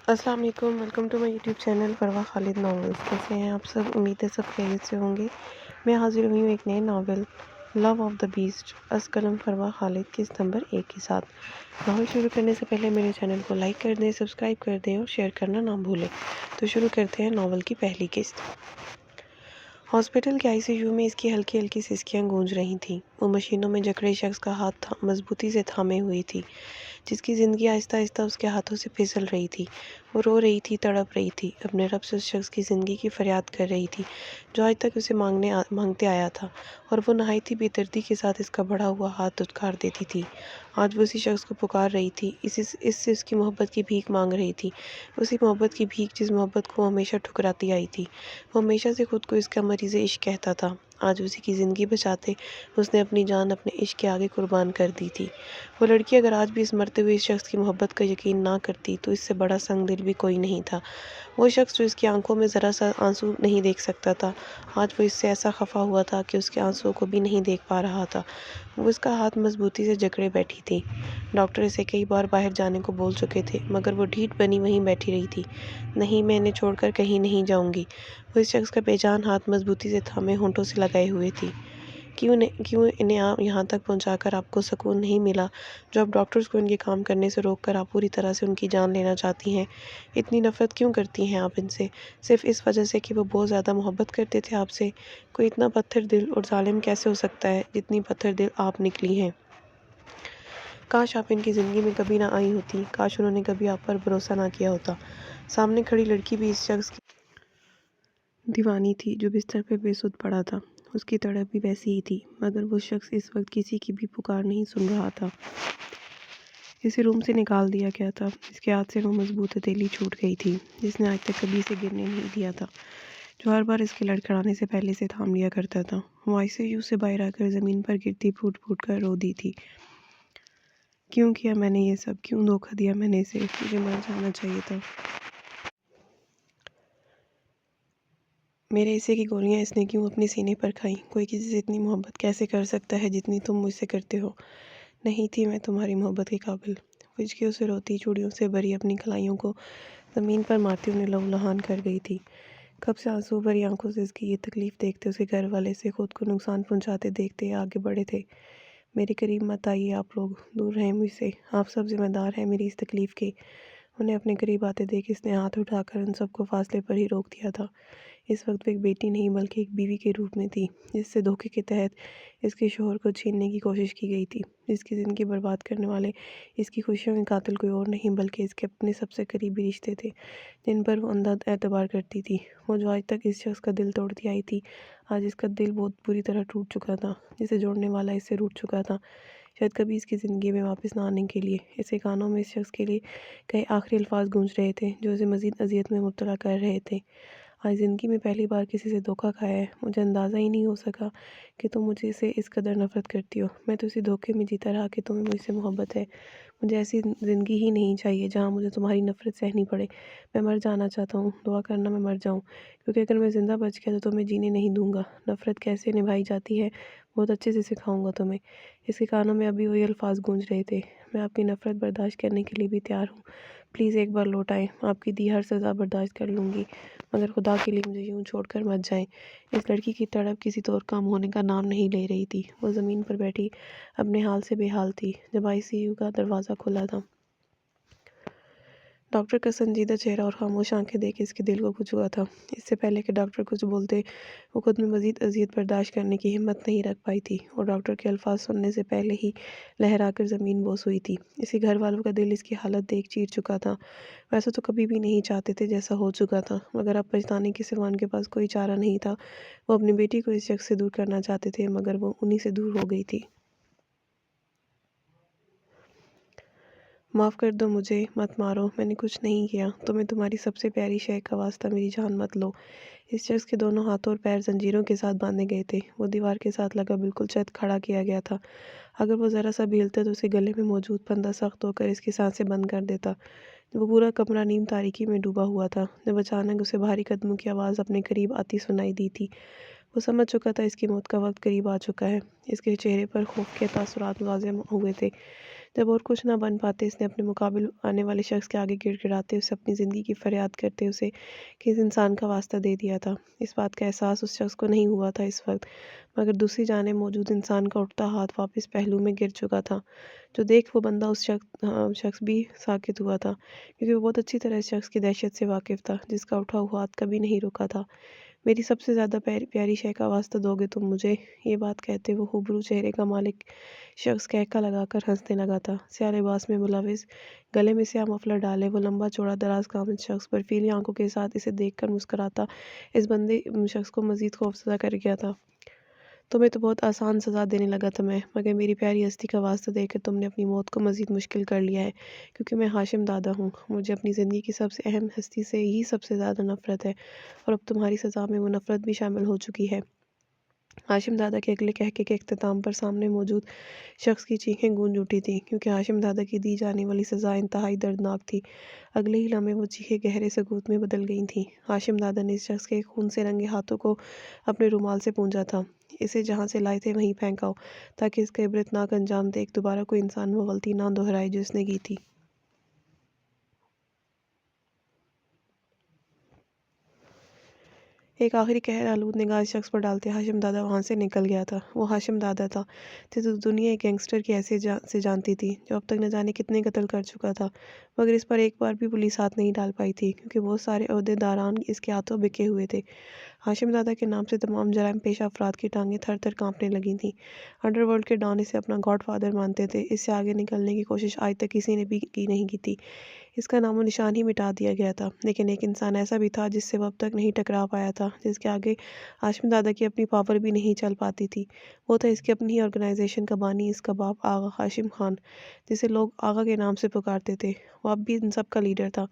السلام علیکم، welcome to my YouTube channel Parwa Khalid novels. کیسے ہیں آپ سب؟ امید ہے سب خیریت سے ہوں گے۔ میں حاضر ہوئی ہوں ایک نئے novel love of the best از قلم پروا خالد قسط نمبر 1 کے ساتھ۔ ناول شروع کرنے سے پہلے میرے چینل کو لائک کر دیں، سبسکرائب کر دیں اور شیئر کرنا نہ بھولیں۔ تو شروع کرتے ہیں ناول کی پہلی قسط۔ ہاسپٹل کے ICU میں اس کی ہلکی ہلکی سسکیاں گونج رہی تھیں۔ وہ مشینوں میں جکڑے شخص کا ہاتھ مضبوطی سے تھامے ہوئی تھی، جس کی زندگی آہستہ آہستہ اس کے ہاتھوں سے پھسل رہی تھی۔ وہ رو رہی تھی، تڑپ رہی تھی، اپنے رب سے اس شخص کی زندگی کی فریاد کر رہی تھی جو آج تک اسے مانگتے آیا تھا، اور وہ نہایت ہی بے دردی کے ساتھ اس کا بڑھا ہوا ہاتھ دھتکار دیتی تھی۔ آج وہ اسی شخص کو پکار رہی تھی، اس سے اس کی محبت کی بھیک مانگ رہی تھی، اسی محبت کی بھیک جس محبت کو وہ ہمیشہ ٹھکراتی آئی تھی۔ وہ ہمیشہ سے خود کو اس کا مریض عشق کہتا تھا۔ آج اسی کی زندگی بچاتے اس نے اپنی جان اپنے عشق کے آگے قربان کر دی تھی۔ وہ لڑکی اگر آج بھی اس مرتے ہوئے اس شخص کی محبت کا یقین نہ کرتی تو اس سے بڑا سنگ دل بھی کوئی نہیں تھا۔ وہ شخص جو اس کی آنکھوں میں ذرا سا آنسو نہیں دیکھ سکتا تھا، آج وہ اس سے ایسا خفا ہوا تھا کہ اس کے آنسوؤں کو بھی نہیں دیکھ پا رہا تھا۔ وہ اس کا ہاتھ مضبوطی سے جکڑے بیٹھی تھی۔ ڈاکٹر اسے کئی بار باہر جانے کو بول چکے تھے، مگر وہ ڈھیٹ بنی وہیں بیٹھی رہی تھی۔ نہیں، میں انہیں چھوڑ کر کہیں نہیں جاؤں گی۔ وہ اس شخص کا بے جان ہاتھ مضبوطی سے تھامے ہونٹوں سے لگائے ہوئے تھی۔ کیوں انہیں یہاں تک پہنچا کر آپ کو سکون نہیں ملا جو آپ ڈاکٹرز کو ان کے کام کرنے سے روک کر آپ پوری طرح سے ان کی جان لینا چاہتی ہیں؟ اتنی نفرت کیوں کرتی ہیں آپ ان سے؟ صرف اس وجہ سے کہ وہ بہت زیادہ محبت کرتے تھے آپ سے؟ کوئی اتنا پتھر دل اور ظالم کیسے ہو سکتا ہے جتنی پتھر دل آپ نکلی ہیں؟ کاش آپ ان کی زندگی میں کبھی نہ آئی ہوتی، کاش انہوں نے کبھی آپ پر بھروسہ نہ کیا ہوتا۔ سامنے کھڑی لڑکی بھی اس شخص کی دیوانی تھی جو بستر پہ بے سدھ پڑا تھا۔ اس کی تڑپ بھی ویسی ہی تھی، مگر وہ شخص اس وقت کسی کی بھی پکار نہیں سن رہا تھا۔ اسے روم سے نکال دیا گیا تھا۔ اس کے ہاتھ سے وہ مضبوط ہتھیلی چھوٹ گئی تھی جس نے آج تک کبھی اسے گرنے نہیں دیا تھا، جو ہر بار اس کے لڑکھڑانے سے پہلے سے تھام لیا کرتا تھا۔ وہ ICU سے باہر آ کر زمین پر گرتی پھوٹ پھوٹ کر رو دی تھی۔ کیوں کیا میں نے یہ سب؟ کیوں دھوکہ دیا میں نے اسے؟ مجھے مر جانا چاہیے تھا۔ میرے حصے کی گولیاں اس نے کیوں اپنے سینے پر کھائیں؟ کوئی کسی سے اتنی محبت کیسے کر سکتا ہے جتنی تم مجھ سے کرتے ہو؟ نہیں تھی میں تمہاری محبت کے قابل۔ ہچکیوں سے روتی، چوڑیوں سے بھری اپنی کلائیوں کو زمین پر مارتی انہیں لہولہان کر گئی تھی۔ کب سے آنسو بھری آنکھوں سے اس کی یہ تکلیف دیکھتے، اس کے گھر والے سے خود کو نقصان پہنچاتے دیکھتے آگے بڑھے تھے۔ میرے قریب مت آئیے، آپ لوگ دور رہیں مجھ سے، آپ سب ذمہ دار ہیں میری اس تکلیف کے۔ انہیں اپنے قریب آتے دیکھ اس نے ہاتھ اٹھا کر ان سب کو فاصلے پر ہی روک دیا تھا۔ اس وقت وہ ایک بیٹی نہیں بلکہ ایک بیوی کے روپ میں تھی، جس سے دھوکے کے تحت اس کے شوہر کو چھیننے کی کوشش کی گئی تھی، جس کی زندگی برباد کرنے والے اس کی خوشیوں کے قاتل کوئی اور نہیں بلکہ اس کے اپنے سب سے قریبی رشتے تھے جن پر وہ اندھا اعتبار کرتی تھی۔ وہ جو آج تک اس شخص کا دل توڑتی آئی تھی، آج اس کا دل بہت بری طرح ٹوٹ چکا تھا۔ جسے جوڑنے والا اس سے روٹھ چکا تھا، شاید کبھی اس کی زندگی میں واپس نہ آنے کے لیے۔ اسے کانوں میں اس شخص کے لیے کئی آخری الفاظ گونج رہے تھے جو اسے مزید اذیت میں مبتلا کر رہے تھے۔ آج زندگی میں پہلی بار کسی سے دھوکہ کھایا ہے۔ مجھے اندازہ ہی نہیں ہو سکا کہ تم مجھے سے اس قدر نفرت کرتی ہو۔ میں تو اسی دھوکے میں جیتا رہا کہ تمہیں مجھ سے محبت ہے۔ مجھے ایسی زندگی ہی نہیں چاہیے جہاں مجھے تمہاری نفرت سہنی پڑے۔ میں مر جانا چاہتا ہوں، دعا کرنا میں مر جاؤں، کیونکہ اگر میں زندہ بچ گیا تو تمہیں جینے نہیں دوں گا۔ نفرت کیسے نبھائی جاتی ہے بہت اچھے سے سکھاؤں گا تمہیں۔ اس کے کانوں میں ابھی وہی الفاظ گونج رہے تھے، میں آپ کی نفرت برداشت کرنے کے لیے بھی تیار ہوں، پلیز ایک بار لوٹ آئیں، آپ کی دی ہر سزا برداشت کر لوں گی، مگر خدا کے لیے مجھے یوں چھوڑ کر مت جائیں۔ اس لڑکی کی تڑپ کسی طور کام ہونے کا نام نہیں لے رہی تھی۔ وہ زمین پر بیٹھی اپنے حال سے بے حال تھی جب ICU کا دروازہ کھلا تھا۔ ڈاکٹر کا سنجیدہ چہرہ اور خاموش آنکھیں دیکھ اس کے دل کو کچھ ہوا تھا۔ اس سے پہلے کہ ڈاکٹر کچھ بولتے، وہ خود میں مزید اذیت برداشت کرنے کی ہمت نہیں رکھ پائی تھی اور ڈاکٹر کے الفاظ سننے سے پہلے ہی لہرا کر زمین بوس ہوئی تھی۔ اس کے گھر والوں کا دل اس کی حالت دیکھ چیر چکا تھا۔ ویسے تو کبھی بھی نہیں چاہتے تھے جیسا ہو چکا تھا، مگر اب پچھتانے کے سوا ان کے پاس کوئی چارہ نہیں تھا۔ وہ اپنی بیٹی کو اس شخص سے دور کرنا چاہتے تھے، مگر وہ انہی سے دور ہو گئی تھی۔ معاف کر دو مجھے، مت مارو، میں نے کچھ نہیں کیا، تمہیں تمہاری سب سے پیاری شے کا واسطہ میری جان مت لو۔ اس شخص کے دونوں ہاتھوں اور پیر زنجیروں کے ساتھ باندھے گئے تھے۔ وہ دیوار کے ساتھ لگا بالکل چت کھڑا کیا گیا تھا۔ اگر وہ ذرا سا بھی ہلتا تو اسے گلے میں موجود پھندا سخت ہو کر اس کی سانسیں بند کر دیتا۔ وہ پورا کمرہ نیم تاریکی میں ڈوبا ہوا تھا جب اچانک اسے بھاری قدموں کی آواز اپنے قریب آتی سنائی دی تھی۔ وہ سمجھ چکا تھا اس کی موت کا وقت قریب آ چکا ہے۔ اس کے چہرے پر خوف کے تاثرات واضح ہوئے تھے جب اور کچھ نہ بن پاتے اس نے اپنے مقابل آنے والے شخص کے آگے گڑ گڑاتے اسے اپنی زندگی کی فریاد کرتے اسے کس انسان کا واسطہ دے دیا تھا۔ اس بات کا احساس اس شخص کو نہیں ہوا تھا اس وقت، مگر دوسری جانب موجود انسان کا اٹھتا ہاتھ واپس پہلو میں گر چکا تھا، جو دیکھ وہ بندہ اس شخص بھی ساکت ہوا تھا، کیونکہ وہ بہت اچھی طرح اس شخص کی دہشت سے واقف تھا جس کا اٹھا ہوا ہاتھ کبھی نہیں رکا تھا۔ میری سب سے زیادہ پیاری شے کا واسطہ دو گے تم مجھے؟ یہ بات کہتے وہ ہوبرو چہرے کا مالک شخص کہکا لگا کر ہنسنے لگا تھا، سیاہ لباس میں ملوث، گلے میں سیاہ مفلر ڈالے، وہ لمبا چوڑا دراز قامت شخص برفیلی آنکھوں کے ساتھ اسے دیکھ کر مسکراتا اس بندے شخص کو مزید خوفزدہ کر گیا تھا۔ تمہیں تو بہت آسان سزا دینے لگا تھا میں، مگر میری پیاری ہستی کا واسطہ دے کر تم نے اپنی موت کو مزید مشکل کر لیا ہے، کیونکہ میں ہاشم دادا ہوں۔ مجھے اپنی زندگی کی سب سے اہم ہستی سے ہی سب سے زیادہ نفرت ہے، اور اب تمہاری سزا میں وہ نفرت بھی شامل ہو چکی ہے۔ ہاشم دادا کے اگلے کہکے کے اختتام پر سامنے موجود شخص کی چیخیں گونج اٹھی تھیں، کیونکہ ہاشم دادا کی دی جانے والی سزا انتہائی دردناک تھی۔ اگلے ہی لمحے وہ چیخیں گہرے سکوت میں بدل گئی تھیں۔ ہاشم دادا نے اس شخص کے خون سے رنگے ہاتھوں کو اپنے رومال سے پونجا تھا۔ اسے جہاں سے لائے تھے وہیں پھینکاؤ، تاکہ اس کا عبرتناک انجام دیکھ دوبارہ کوئی انسان وہ غلطی نہ دہرائے جو اس نے کی تھی۔ ایک آخری قہر آلود نگاہ اس شخص پر ڈالتے ہاشم دادا وہاں سے نکل گیا تھا۔ وہ ہاشم دادا تھا جسے دنیا ایک گینگسٹر کی حیثیت سے جانتی تھی، جو اب تک نہ جانے کتنے قتل کر چکا تھا، مگر اس پر ایک بار بھی پولیس ہاتھ نہیں ڈال پائی تھی، کیونکہ بہت سارے عہدے داران اس کے ہاتھوں بکے ہوئے تھے۔ ہاشم دادا کے نام سے تمام جرائم پیشہ افراد کی ٹانگیں تھر تھر کانپنے لگی تھیں۔ انڈر ورلڈ کے ڈان اسے اپنا گاڈ فادر مانتے تھے۔ اس سے آگے نکلنے کی کوشش آج تک کسی نے بھی نہیں کی تھی۔ اس کا نام و نشان ہی مٹا دیا گیا تھا، لیکن ایک انسان ایسا بھی تھا جس سے وہ اب تک نہیں ٹکرا پایا تھا، جس کے آگے ہاشم دادا کی اپنی پاور بھی نہیں چل پاتی تھی۔ وہ تھا اس کی اپنی ہی آرگنائزیشن کا بانی، اس کا باپ آغا ہاشم خان، جسے لوگ آغا کے نام سے پکارتے تھے۔ وہ اب بھی ان سب کا لیڈر تھا،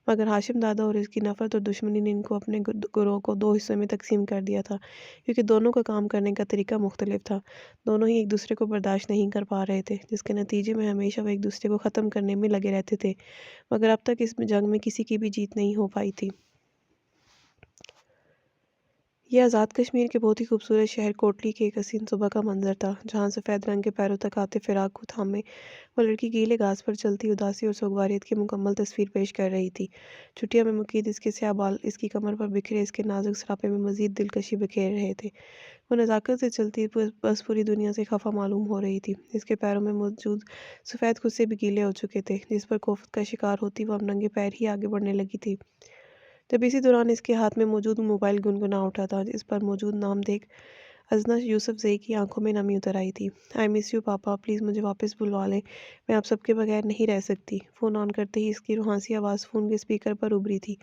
مگر ہاشم دادا اور اس کی نفرت اور دشمنی نے ان کو اپنے گروہ کو دو حصوں میں تقسیم کر دیا تھا، کیونکہ دونوں کا کام کرنے کا طریقہ مختلف تھا۔ دونوں ہی ایک دوسرے کو برداشت نہیں کر پا رہے تھے، جس کے نتیجے میں ہمیشہ وہ ایک دوسرے کو ختم کرنے میں لگے رہتے تھے، مگر اب تک اس جنگ میں کسی کی بھی جیت نہیں ہو پائی تھی۔ یہ آزاد کشمیر کے بہت ہی خوبصورت شہر کوٹلی کے ایک حسین صبح کا منظر تھا، جہاں سفید رنگ کے پیروں تک آتے فراق کو تھامے وہ لڑکی گیلے گھاس پر چلتی اداسی اور سوگواریت کی مکمل تصویر پیش کر رہی تھی۔ چھٹیاں میں مقید اس کے سیاہ بال اس کی کمر پر بکھرے اس کے نازک سراپے میں مزید دلکشی بکھیر رہے تھے۔ وہ نزاکت سے چلتی بس پوری دنیا سے خفا معلوم ہو رہی تھی۔ اس کے پیروں میں موجود سفید کھسے بھی گیلے ہو چکے تھے، جس پر کوفت کا شکار ہوتی وہ اب ننگے پیر ہی آگے بڑھنے لگی تھی، جب اسی دوران اس کے ہاتھ میں موجود موبائل گنگنا اٹھا تھا۔ اس پر موجود نام دیکھ ازنا یوسف زئی کی آنکھوں میں نمی اتر آئی تھی۔ آئی مس یو پاپا، پلیز مجھے واپس بلوا لیں، میں آپ سب کے بغیر نہیں رہ سکتی۔ فون آن کرتے ہی اس کی روحانسی آواز فون کے سپیکر پر ابھری تھی۔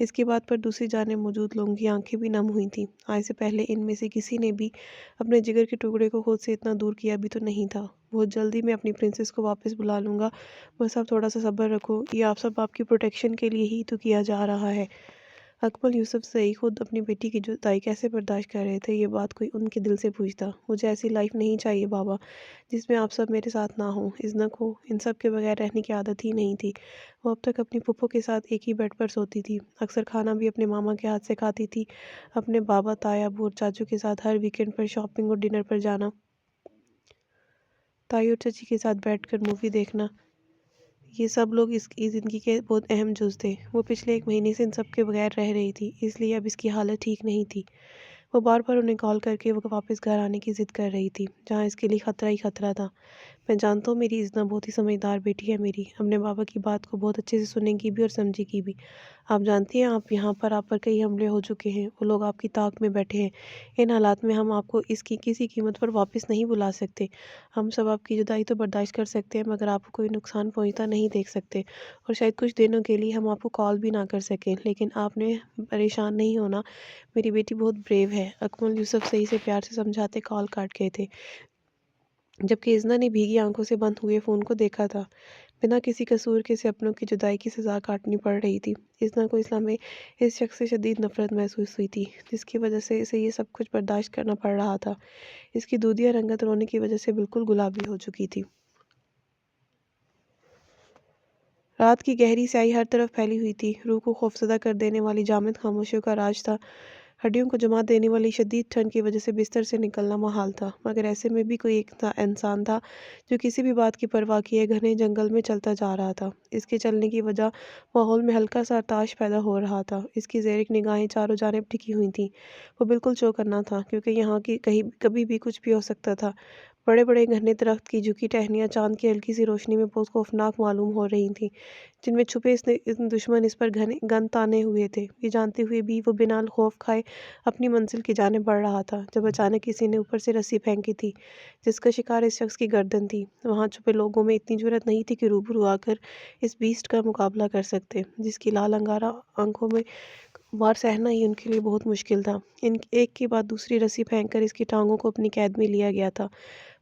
اس کی بات پر دوسری جانب موجود لوگوں کی آنکھیں بھی نم ہوئی تھیں۔ آج سے پہلے ان میں سے کسی نے بھی اپنے جگر کے ٹکڑے کو خود سے اتنا دور کیا بھی تو نہیں تھا۔ بہت جلدی میں اپنی پرنسس کو واپس بلا لوں گا، بس آپ تھوڑا سا صبر رکھو، یہ آپ سب آپ کی پروٹیکشن کے لیے ہی تو کیا جا رہا ہے۔ اکمل یوسف زئی خود اپنی بیٹی کی جدائی کیسے برداشت کر رہے تھے، یہ بات کوئی ان کے دل سے پوچھتا۔ مجھے ایسی لائف نہیں چاہیے بابا، جس میں آپ سب میرے ساتھ نہ ہوں۔ ازنا کو ان سب کے بغیر رہنے کی عادت ہی نہیں تھی۔ وہ اب تک اپنی پھپھو کے ساتھ ایک ہی بیڈ پر سوتی تھی، اکثر کھانا بھی اپنے ماما کے ہاتھ سے کھاتی تھی۔ اپنے بابا، تایا، ابو اور چاچو کے ساتھ ہر ویکنڈ پر شاپنگ اور ڈنر پر جانا، تائی اور چچی کے ساتھ بیٹھ کر مووی دیکھنا، یہ سب لوگ اس کی زندگی کے بہت اہم جز تھے۔ وہ پچھلے ایک مہینے سے ان سب کے بغیر رہ رہی تھی، اس لیے اب اس کی حالت ٹھیک نہیں تھی۔ وہ بار بار انہیں کال کر کے وہ واپس گھر آنے کی ضد کر رہی تھی، جہاں اس کے لیے خطرہ ہی خطرہ تھا۔ میں جانتا ہوں میری ازنا بہت ہی سمجھدار بیٹی ہے میری، اپنے بابا کی بات کو بہت اچھے سے سنے گی بھی اور سمجھے گی بھی۔ آپ جانتی ہیں آپ پر کئی حملے ہو چکے ہیں، وہ لوگ آپ کی طاق میں بیٹھے ہیں۔ ان حالات میں ہم آپ کو اس کی کسی قیمت پر واپس نہیں بلا سکتے۔ ہم سب آپ کی جدائی تو برداشت کر سکتے ہیں، مگر آپ کو کوئی نقصان پہنچتا نہیں دیکھ سکتے، اور شاید کچھ دنوں کے لیے ہم آپ کو کال بھی نہ کر سکیں، لیکن آپ نے پریشان نہیں ہونا، میری بیٹی بہت بریو ہے۔ اکمل یوسف زئی سے پیار سے سمجھاتے کال کاٹ گئے تھے، جبکہ ازنا نے بھیگی آنکھوں سے بند ہوئے فون کو دیکھا تھا۔ بنا کسی قصور کے اسے اپنوں کی جدائی کی سزا کاٹنی پڑ رہی تھی۔ ازنا کو اس لمحے اس شخص سے شدید نفرت محسوس ہوئی تھی، جس کی وجہ سے اسے یہ سب کچھ برداشت کرنا پڑ رہا تھا۔ اس کی دودھیا رنگت رونے کی وجہ سے بالکل گلابی ہو چکی تھی۔ رات کی گہری سیاہی ہر طرف پھیلی ہوئی تھی، روح کو خوفزدہ کر دینے والی جامد خاموشیوں کا راج تھا ہڈیوں کو جما دینے والی شدید ٹھنڈ کی وجہ سے بستر سے نکلنا محال تھا، مگر ایسے میں بھی کوئی ایک انسان تھا جو کسی بھی بات کی پرواہ کیے گھنے جنگل میں چلتا جا رہا تھا۔ اس کے چلنے کی وجہ ماحول میں ہلکا سا ارتعاش پیدا ہو رہا تھا۔ اس کی زیرک نگاہیں چاروں جانب ٹکی ہوئی تھیں۔ وہ بالکل چوکنا تھا کیونکہ یہاں کی کبھی بھی کچھ بھی ہو سکتا تھا۔ بڑے بڑے گھنے درخت کی جھکی ٹہنیاں چاند کی ہلکی سی روشنی میں بہت خوفناک معلوم ہو رہی تھیں، جن میں چھپے دشمن اس پر گن تانے ہوئے تھے۔ یہ جانتے ہوئے بھی وہ بنا خوف کھائے اپنی منزل کی جانب بڑھ رہا تھا جب اچانک کسی نے اوپر سے رسی پھینکی تھی جس کا شکار اس شخص کی گردن تھی۔ وہاں چھپے لوگوں میں اتنی جرأت نہیں تھی کہ روبرو آ کر اس بیسٹ کا مقابلہ کر سکتے، جس کی لال انگارہ آنکھوں میں وار سہنا ہی ان کے لیے بہت مشکل تھا۔ ایک کے بعد دوسری رسی پھینک کر اس کی ٹانگوں کو اپنی قید میں لیا گیا تھا۔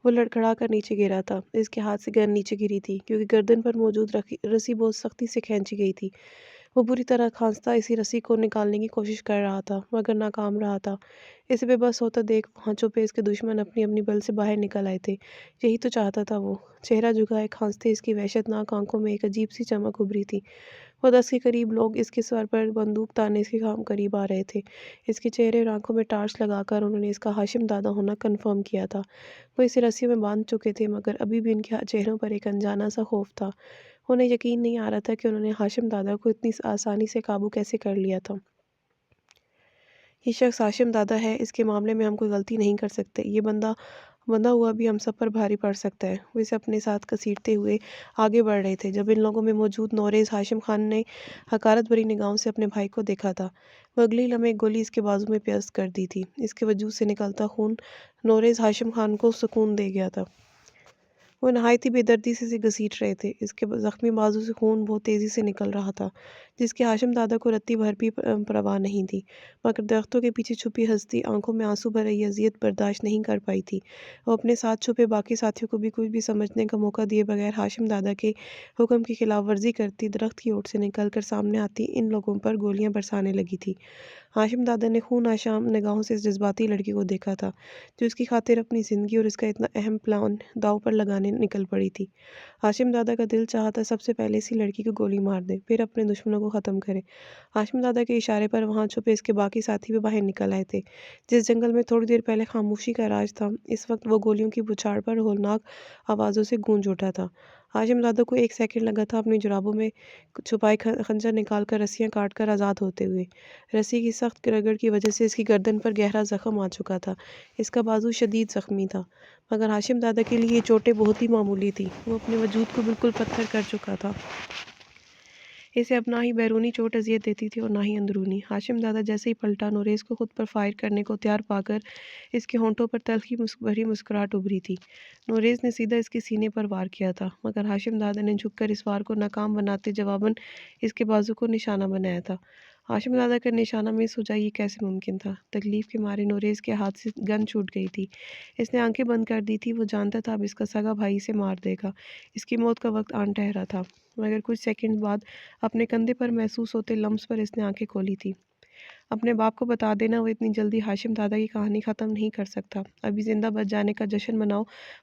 وہ لڑکھڑا کر نیچے گرا تھا۔ اس کے ہاتھ سے گن نیچے گری تھی کیونکہ گردن پر موجود رسی بہت سختی سے کھینچی گئی تھی۔ وہ بری طرح کھانستا اسی رسی کو نکالنے کی کوشش کر رہا تھا مگر ناکام رہا تھا۔ اسے بے بس ہوتا دیکھ وہاں چھپے اس کے دشمن اپنی اپنی بل سے باہر نکل آئے تھے۔ یہی تو چاہتا تھا وہ۔ چہرہ جھکائے کھانستے اس کی وحشتناک آنکھوں میں ایک عجیب سی چمک ابھری تھی۔ وہ 10 کے قریب لوگ اس کے سر پر بندوق تانے کے قریب آ رہے تھے۔ اس کے چہرے اور آنکھوں میں ٹارچ لگا کر انہوں نے اس کا ہاشم دادا ہونا کنفرم کیا تھا۔ وہ اسے رسیوں میں باندھ چکے تھے مگر ابھی بھی ان کے چہروں پر ایک انجانا سا خوف تھا۔ انہیں یقین نہیں آ رہا تھا کہ انہوں نے ہاشم دادا کو اتنی آسانی سے قابو کیسے کر لیا تھا۔ یہ شخص ہاشم دادا ہے، اس کے معاملے میں ہم کوئی غلطی نہیں کر سکتے۔ یہ بندہ ہوا بھی ہم سب پر بھاری پڑ سکتا ہے۔ وہ اسے اپنے ساتھ گھسیٹتے ہوئے آگے بڑھ رہے تھے جب ان لوگوں میں موجود نوریز ہاشم خان نے حقارت بھری نگاہوں سے اپنے بھائی کو دیکھا تھا۔ وہ اگلی لمحے ایک گولی اس کے بازو میں پیوست کر دی تھی۔ اس کے وجود سے نکلتا خون نوریز ہاشم خان کو سکون دے گیا تھا۔ وہ نہایت ہی بے دردی سے اسے گھسیٹ رہے تھے۔ اس کے زخمی بازو سے خون بہت تیزی سے نکل رہا تھا جس کی ہاشم دادا کو رتی بھر بھی پرواہ نہیں تھی، مگر درختوں کے پیچھے چھپی ہستی آنکھوں میں آنسو بھر رہی اذیت برداشت نہیں کر پائی تھی۔ وہ اپنے ساتھ چھپے باقی ساتھیوں کو بھی کچھ بھی سمجھنے کا موقع دیے بغیر ہاشم دادا کے حکم کی خلاف ورزی کرتی درخت کی اوٹ سے نکل کر سامنے آتی ان لوگوں پر گولیاں برسانے لگی تھی۔ ہاشم دادا نے خون آشام نگاہوں سے اس جذباتی لڑکی کو دیکھا تھا جو اس کی خاطر اپنی زندگی اور اس کا اتنا اہم پلان داؤ پر لگانے نکل پڑی تھی۔ ہاشم دادا کا دل چاہتا سب سے پہلے اسی لڑکی کو گولی مار دے پھر اپنے دشمنوں کو ختم کرے۔ ہاشم دادا کے اشارے پر وہاں چھپے اس کے باقی ساتھی بھی باہر نکل آئے تھے۔ جس جنگل میں تھوڑی دیر پہلے خاموشی کا راج تھا اس وقت وہ گولیوں کی بچھاڑ پر ہولناک آوازوں سے گونج اٹھا تھا۔ ہاشم دادا کو ایک سیکنڈ لگا تھا اپنی جرابوں میں چھپائے خنجر نکال کر رسیاں کاٹ کر آزاد ہوتے ہوئے۔ رسی کی سخت رگڑ کی وجہ سے اس کی گردن پر گہرا زخم آ چکا تھا۔ اس کا بازو شدید زخمی تھا مگر ہاشم دادا کے لیے یہ چوٹیں بہت ہی معمولی تھی۔ وہ اپنے وجود کو بالکل پتھر کر چکا تھا۔ اسے اب نہ ہی بیرونی چوٹ اذیت دیتی تھی اور نہ ہی اندرونی۔ ہاشم دادا جیسے ہی پلٹا نوریز کو خود پر فائر کرنے کو تیار پا کر اس کے ہونٹوں پر تلخی بھری مسکراہٹ ابھری تھی۔ نوریز نے سیدھا اس کے سینے پر وار کیا تھا مگر ہاشم دادا نے جھک کر اس وار کو ناکام بناتے جواباً اس کے بازو کو نشانہ بنایا تھا۔ ہاشم دادا کا نشانہ مس ہو جائے یہ کیسے ممکن تھا؟ تکلیف کے مارے نوریز کے ہاتھ سے گن چھوٹ گئی تھی۔ اس نے آنکھیں بند کر دی تھی۔ وہ جانتا تھا اب اس کا سگا بھائی اسے مار دے گا۔ اس کی موت کا وقت آن ٹھہرا تھا مگر کچھ سیکنڈ بعد اپنے کندھے پر محسوس ہوتے لمس پر اس نے آنکھیں کھولی تھی۔ اپنے باپ کو بتا دینا وہ اتنی جلدی ہاشم دادا کی کہانی ختم نہیں کر سکتا۔ ابھی زندہ بچ جانے کا جشن مناؤ،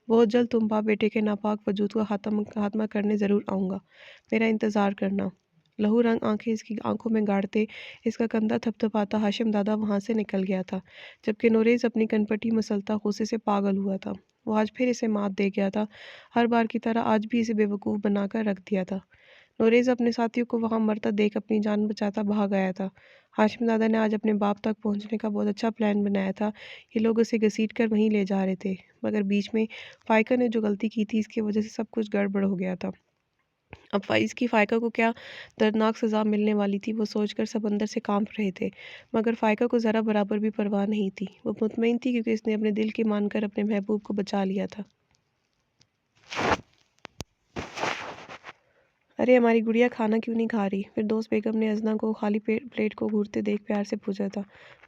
بہت جلد تم باپ بیٹے کے ناپاک وجود کا خاتمہ کرنے ضرور آؤں گا، میرا انتظار کرنا۔ لہو رنگ آنکھیں اس کی آنکھوں میں گاڑتے اس کا کندھا تھپ تھپاتا ہاشم دادا وہاں سے نکل گیا تھا جبکہ نوریز اپنی کنپٹی مسلتا غصے سے پاگل ہوا تھا۔ وہ آج پھر اسے مات دے گیا تھا، ہر بار کی طرح آج بھی اسے بے وقوف بنا کر رکھ دیا تھا۔ نوریز اپنے ساتھیوں کو وہاں مرتا دیکھ اپنی جان بچاتا بھاگ آیا تھا۔ ہاشم دادا نے آج اپنے باپ تک پہنچنے کا بہت اچھا پلان بنایا تھا۔ یہ لوگ اسے گھسیٹ کر وہیں لے جا رہے تھے مگر بیچ میں فائقہ نے جو غلطی کی تھی اس کی وجہ سے سب کچھ گڑبڑ ہو گیا تھا۔ اب اس کی فائقہ کو کیا دردناک سزا ملنے والی تھی وہ سوچ کر سب اندر سے کانپ رہے تھے مگر فائقہ کو ذرا برابر بھی پرواہ نہیں تھی۔ وہ مطمئن تھی کیونکہ اس نے اپنے دل کی مان کر اپنے محبوب کو بچا لیا تھا۔ ارے ہماری گڑیا کھانا کیوں نہیں کھا رہی؟ فردوس بیگم نے ازنا کو خالی پلیٹ کو گھورتے دیکھ پیار سے پوچھا تھا۔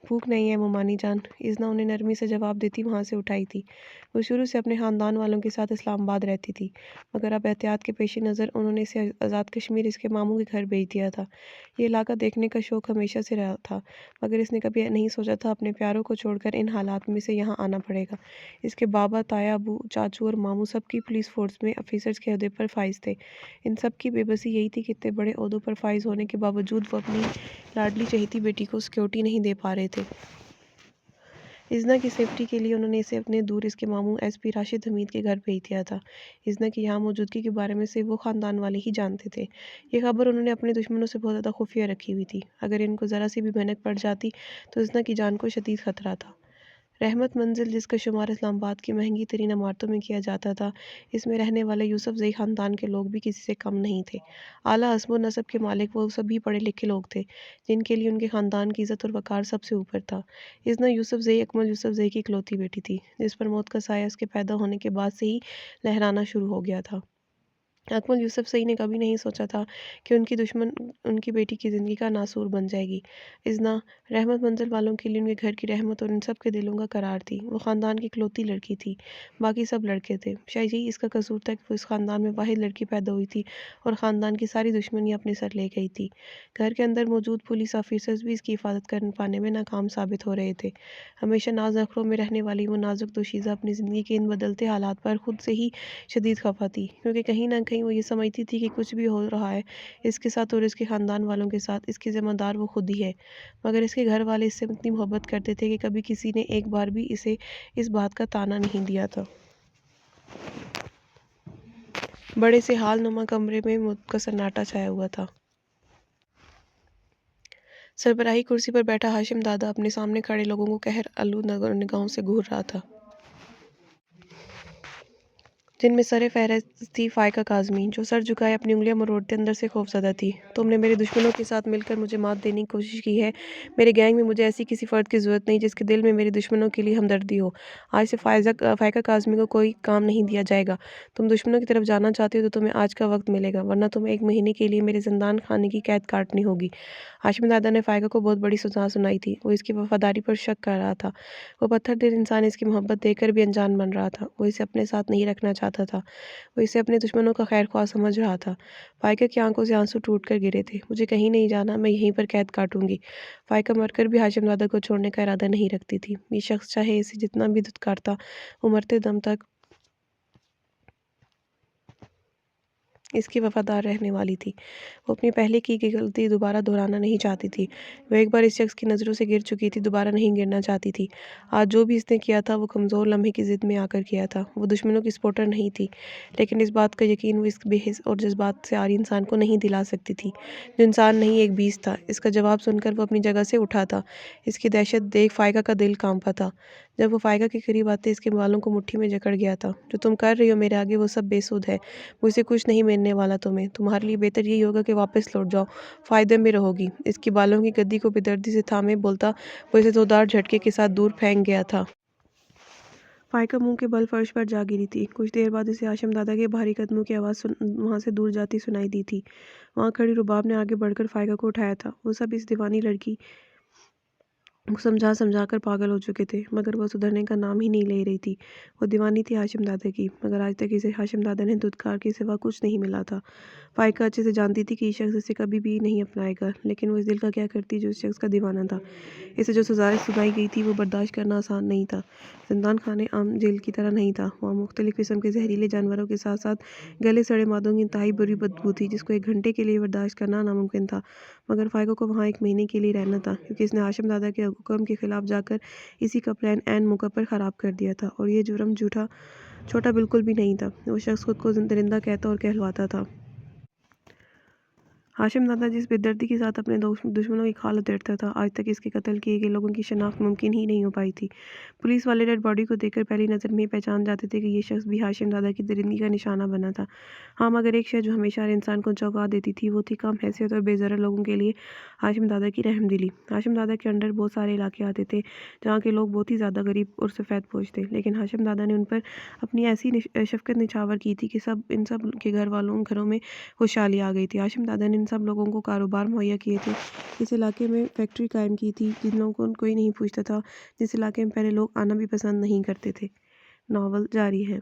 بھوک نہیں ہے مومانی جان، ازنا انہیں نرمی سے جواب دیتی وہاں سے اٹھائی تھی۔ وہ شروع سے اپنے خاندان والوں کے ساتھ اسلام آباد رہتی تھی مگر اب احتیاط کے پیش نظر انہوں نے اسے آزاد کشمیر اس کے ماموں کے گھر بھیج دیا تھا۔ یہ علاقہ دیکھنے کا شوق ہمیشہ سے رہا تھا مگر اس نے کبھی نہیں سوچا تھا اپنے پیاروں کو چھوڑ کر ان حالات میں سے یہاں آنا پڑے گا۔ اس کے بابا، تایا، ابو، چاچو اور ماموں سب کی پولیس فورس میں آفیسرز کے عہدے پر فائز تھے۔ ان سب کی بے بسی یہی تھی کہ اتنے بڑے عہدوں پر فائز ہونے کے باوجود وہ اپنی لاڈلی چہیتی بیٹی کو سیکیورٹی نہیں دے پا رہے تھے۔ ازنا کی سیفٹی کے لیے انہوں نے اسے اپنے دور اس کے ماموں ایس پی راشد حمید کے گھر بھیج دیا تھا۔ ازنا کی یہاں موجودگی کے بارے میں صرف وہ خاندان والے ہی جانتے تھے۔ یہ خبر انہوں نے اپنے دشمنوں سے بہت زیادہ خفیہ رکھی ہوئی تھی۔ اگر ان کو ذرا سی بھی بھنک پڑ جاتی تو ازنا کی جان کو شدید خطرہ تھا۔ رحمت منزل، جس کا شمار اسلام آباد کی مہنگی ترین عمارتوں میں کیا جاتا تھا، اس میں رہنے والے یوسف زئی خاندان کے لوگ بھی کسی سے کم نہیں تھے۔ اعلیٰ حسب و نسب کے مالک وہ سبھی پڑھے لکھے لوگ تھے جن کے لیے ان کے خاندان کی عزت اور وقار سب سے اوپر تھا۔ ازنا یوسف زئی اکمل یوسف زئی کی اکلوتی بیٹی تھی جس پر موت کا سایہ اس کے پیدا ہونے کے بعد سے ہی لہرانا شروع ہو گیا تھا۔ اکمل یوسف زئی نے کبھی نہیں سوچا تھا کہ ان کی دشمن ان کی بیٹی کی زندگی کا ناسور بن جائے گی۔ ازنا رحمت منزل والوں کے لیے ان کے گھر کی رحمت اور ان سب کے دلوں کا قرار تھی۔ وہ خاندان کی اکلوتی لڑکی تھی، باقی سب لڑکے تھے۔ شاید یہی اس کا قصور تھا کہ وہ اس خاندان میں واحد لڑکی پیدا ہوئی تھی اور خاندان کی ساری دشمنیاں اپنے سر لے گئی تھی۔ گھر کے اندر موجود پولیس آفیسرز بھی اس کی حفاظت کر پانے میں ناکام ثابت ہو رہے تھے۔ ہمیشہ ناز نخروں میں رہنے والی وہ نازک دوشیزہ اپنی زندگی کے ان بدلتے حالات پر خود سے ہی شدید خفا تھی، کیونکہ کہیں نہ کہیں وہ یہ سمجھتی تھی کہ کچھ بھی ہو رہا ہے اس کے ساتھ اور اس کے خاندان والوں کے ساتھ، اس کی ذمہ دار وہ خود ہی ہے۔ مگر اس کے گھر والے اس سے اتنی محبت کرتے تھے کہ کبھی کسی نے ایک بار بھی اسے اس بات کا طعنہ نہیں دیا تھا۔ بڑے سے ہال نما کمرے میں موت کا سناٹا چھایا ہوا تھا۔ سربراہی کرسی پر بیٹھا ہاشم دادا اپنے سامنے کھڑے لوگوں کو قہر آلود نگاہوں سے گھور رہا تھا، جن میں سر فہرست تھی فائقہ کاظمی، جو سر جھکائے اپنی انگلیاں مروڑتے اندر سے خوفزدہ تھی۔ تم نے میرے دشمنوں کے ساتھ مل کر مجھے مات دینے کی کوشش کی ہے۔ میرے گینگ میں مجھے ایسی کسی فرد کی ضرورت نہیں جس کے دل میں میرے دشمنوں کے لیے ہمدردی ہو۔ آج سے فائقہ کاظمی کو کوئی کام نہیں دیا جائے گا۔ تم دشمنوں کی طرف جانا چاہتے ہو تو تمہیں آج کا وقت ملے گا، ورنہ تمہیں 1 مہینے کے لیے میرے زندان خانے کی قید کاٹنی ہوگی۔ ہاشم دادا نے فائقہ کو بہت بڑی سزا سنائی تھی۔ وہ اس کی وفاداری پر شک کر رہا تھا۔ وہ پتھر دل انسان اس کی محبت دیکھ کر بھی انجان بن رہا تھا۔ وہ اسے اپنے ساتھ نہیں رکھنا چاہتا تھا۔ وہ اسے اپنے دشمنوں کا خیر خواہ سمجھ رہا تھا۔ فائقہ کی آنکھوں سے آنسو ٹوٹ کر گرے تھے۔ مجھے کہیں نہیں جانا، میں یہیں پر قید کاٹوں گی۔ فائقہ مر کر بھی ہاشم دادا کو چھوڑنے کا ارادہ نہیں رکھتی تھی۔ یہ شخص چاہے اسے جتنا بھی دھتکارتا، وہ مرتے دم تک اس کی وفادار رہنے والی تھی۔ وہ اپنی پہلے کی گئی غلطی دوبارہ دہرانا نہیں چاہتی تھی۔ وہ ایک بار اس شخص کی نظروں سے گر چکی تھی، دوبارہ نہیں گرنا چاہتی تھی۔ آج جو بھی اس نے کیا تھا وہ کمزور لمحے کی ضد میں آ کر کیا تھا۔ وہ دشمنوں کی سپورٹر نہیں تھی، لیکن اس بات کا یقین وہ اس بے حس اور جذبات سے عاری انسان کو نہیں دلا سکتی تھی، جو انسان نہیں ایک بیست تھا۔ اس کا جواب سن کر وہ اپنی جگہ سے اٹھا تھا۔ اس کی دہشت دیکھ فائقہ کا دل کانپا تھا۔ جب وہ فائقہ کے قریب آتے اس کے بالوں کو مٹھی میں جکڑ گیا تھا۔ جو تم کر رہی ہو میرے آگے وہ سب بے سود ہے، مجھ سے کچھ نہیں ملنے والا تمہیں۔ تمہارے لیے بہتر یہی ہوگا کہ واپس لوٹ جاؤ، فائدے میں رہو گی۔ اس کی بالوں کی گدی کو بے دردی سے تھامے بولتا وہ اسے زوردار جھٹکے کے ساتھ دور پھینک گیا تھا۔ فائقہ منہ کے بل فرش پر جا گری تھی۔ کچھ دیر بعد اسے ہاشم دادا کے بھاری قدموں کی آواز وہاں سے دور جاتی سنائی دی تھی۔ وہاں کھڑی رباب نے آگے بڑھ کر فائقہ کو اٹھایا تھا۔ وہ سب اس دیوانی لڑکی کو سمجھا سمجھا کر پاگل ہو چکے تھے، مگر وہ سدھرنے کا نام ہی نہیں لے رہی تھی۔ وہ دیوانی تھی ہاشم دادا کی، مگر آج تک اسے ہاشم دادا نے دھتکار کے سوا کچھ نہیں ملا تھا۔ فائقہ اچھے سے جانتی تھی کہ یہ شخص اسے کبھی بھی نہیں اپنائے گا، لیکن وہ اس دل کا کیا کرتی جو اس شخص کا دیوانہ تھا۔ اسے جو سزا سنائی گئی تھی وہ برداشت کرنا آسان نہیں تھا۔ زندان خانے عام جیل کی طرح نہیں تھا۔ وہاں مختلف قسم کے زہریلے جانوروں کے ساتھ ساتھ گلے سڑے مادوں کی انتہائی بری بدبو تھی جس کو 1 گھنٹے کے لیے برداشت کرنا ناممکن تھا، مگر فائقہ کو وہاں 1 مہینے کے لیے رہنا تھا، کیونکہ اس نے ہاشم دادا کے حکم کے خلاف جا کر اسی کا پلان عین موقع پر خراب کر دیا تھا، اور یہ جرم چھوٹا بالکل بھی نہیں تھا۔ وہ شخص خود کو درندہ کہتا اور کہلواتا تھا۔ ہاشم دادا جس بے دردی کے ساتھ اپنے دشمنوں کی کھال ادھیڑتا تھا، آج تک اس کے قتل کیے گئے لوگوں کی شناخت ممکن ہی نہیں ہو پائی تھی۔ پولیس والے ڈیڈ باڈی کو دیکھ کر پہلی نظر میں ہی پہچان جاتے تھے کہ یہ شخص بھی ہاشم دادا کی درندگی کا نشانہ بنا تھا۔ ہاں، مگر ایک شے جو ہمیشہ ہر انسان کو چونکا دیتی تھی وہ تھی کم حیثیت اور بے ضرر لوگوں کے لیے ہاشم دادا کی رحم دلی۔ ہاشم دادا کے انڈر بہت سارے علاقے آتے تھے جہاں کے لوگ بہت ہی زیادہ غریب اور سفید پوش تھے، لیکن ہاشم دادا نے ان پر اپنی ایسی شفقت نچھاور کی تھی کہ ان سب کے گھروں میں خوشحالی آ گئی تھی۔ ہاشم دادا نے ان سب لوگوں کو کاروبار مہیا کیے تھے، اس علاقے میں فیکٹری قائم کی تھی جن لوگوں کو کوئی نہیں پوچھتا تھا، جس علاقے میں پہلے لوگ آنا بھی پسند نہیں کرتے تھے۔ ناول جاری ہے۔